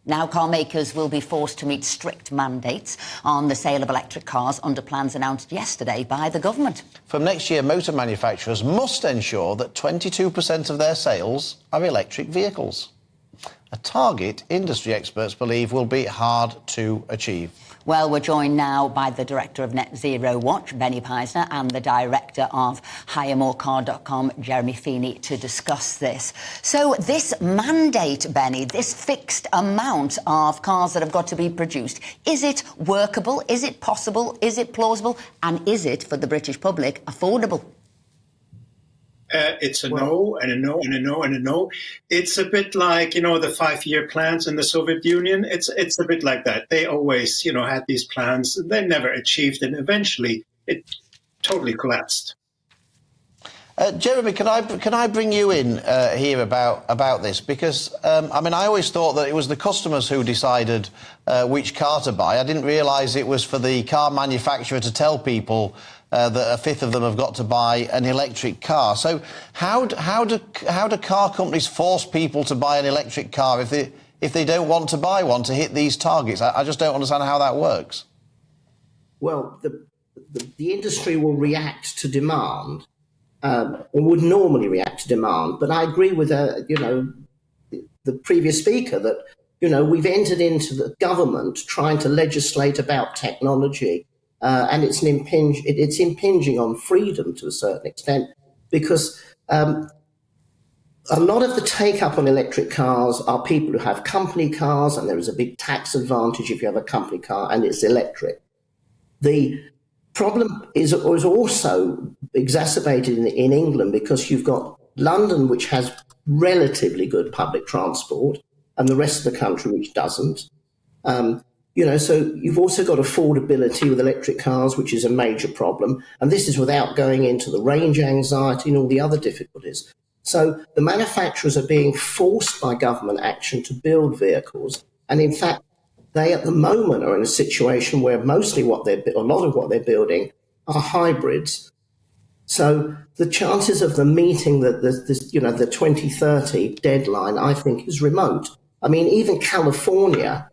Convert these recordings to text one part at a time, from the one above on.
Now car makers will be forced to meet strict mandates on the sale of electric cars under plans announced yesterday by the government. From next year, motor manufacturers must ensure that 22% of their sales are electric vehicles. A target industry experts believe will be hard to achieve. Well, we're joined now by the director of Net Zero Watch, Benny Peisner, and the director of HireMoreCar.com, Jeremy Feeney, to discuss this. So this mandate, Benny, this fixed amount of cars that have got to be produced, is it workable? Is it possible? Is it plausible? And is it, for the British public, affordable? It's a no and a no and a no and a no. It's a bit like, the 5-year plans in the Soviet Union. It's a bit like that. They always, had these plans. They never achieved, and eventually it totally collapsed. Jeremy, can I bring you in here about this? Because, I always thought that it was the customers who decided which car to buy. I didn't realise it was for the car manufacturer to tell people that a fifth of them have got to buy an electric car. So how do car companies force people to buy an electric car if they don't want to buy one to hit these targets? I just don't understand how that works. Well, the industry will react to demand, or would normally react to demand. But I agree with the previous speaker that we've entered into the government trying to legislate about technology. And it's impinging on freedom to a certain extent, because a lot of the take-up on electric cars are people who have company cars, and there is a big tax advantage if you have a company car and it's electric. The problem is also exacerbated in England, because you've got London, which has relatively good public transport, and the rest of the country which doesn't. So you've also got affordability with electric cars, which is a major problem. And this is without going into the range anxiety and all the other difficulties. So the manufacturers are being forced by government action to build vehicles. And in fact, they at the moment are in a situation where a lot of what they're building are hybrids. So the chances of them meeting the 2030 deadline, I think, is remote. Even California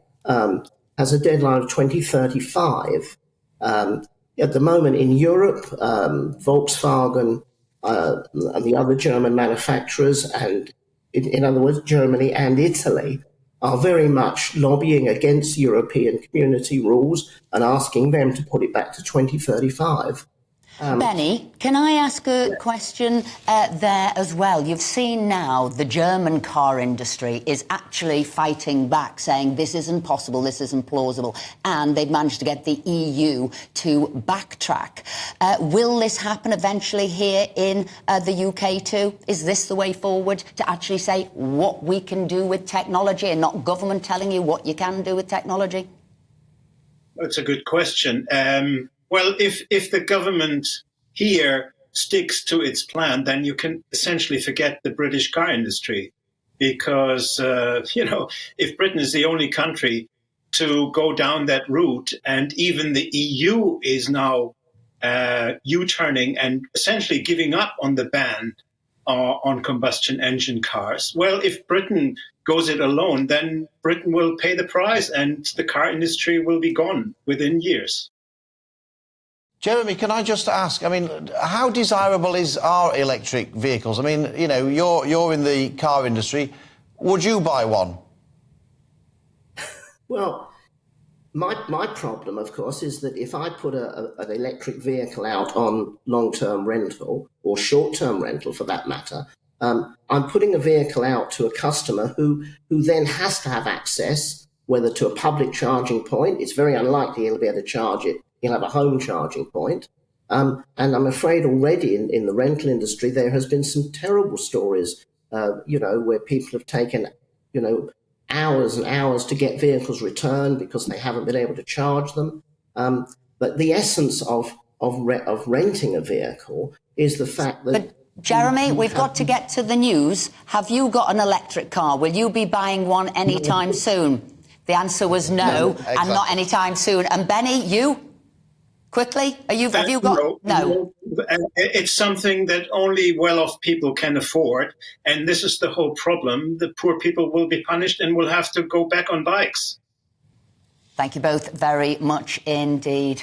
has a deadline of 2035. At the moment in Europe, Volkswagen and the other German manufacturers, and in other words, Germany and Italy, are very much lobbying against European community rules and asking them to put it back to 2035. Benny, can I ask a question there as well? You've seen now the German car industry is actually fighting back, saying this isn't possible, this isn't plausible, and they've managed to get the EU to backtrack. Will this happen eventually here in the UK too? Is this the way forward, to actually say what we can do with technology and not government telling you what you can do with technology? That's a good question. Well, if the government here sticks to its plan, then you can essentially forget the British car industry, because, if Britain is the only country to go down that route, and even the EU is now U-turning and essentially giving up on the ban on combustion engine cars. Well, if Britain goes it alone, then Britain will pay the price and the car industry will be gone within years. Jeremy, can I just ask, how desirable are electric vehicles? You're in the car industry. Would you buy one? Well, my problem, of course, is that if I put an electric vehicle out on long-term rental, or short-term rental for that matter, I'm putting a vehicle out to a customer who then has to have access, whether to a public charging point. It's very unlikely he'll be able to charge it. He'll have a home charging point. And I'm afraid already in the rental industry, there has been some terrible stories, where people have taken, hours and hours to get vehicles returned because they haven't been able to charge them. But the essence of renting a vehicle is the fact that... But Jeremy, we've got to get to the news. Have you got an electric car? Will you be buying one anytime soon? The answer was no, exactly. And not anytime soon. And Benny, you? Quickly, have you got... No. It's something that only well-off people can afford, and this is the whole problem. The poor people will be punished and will have to go back on bikes. Thank you both very much indeed.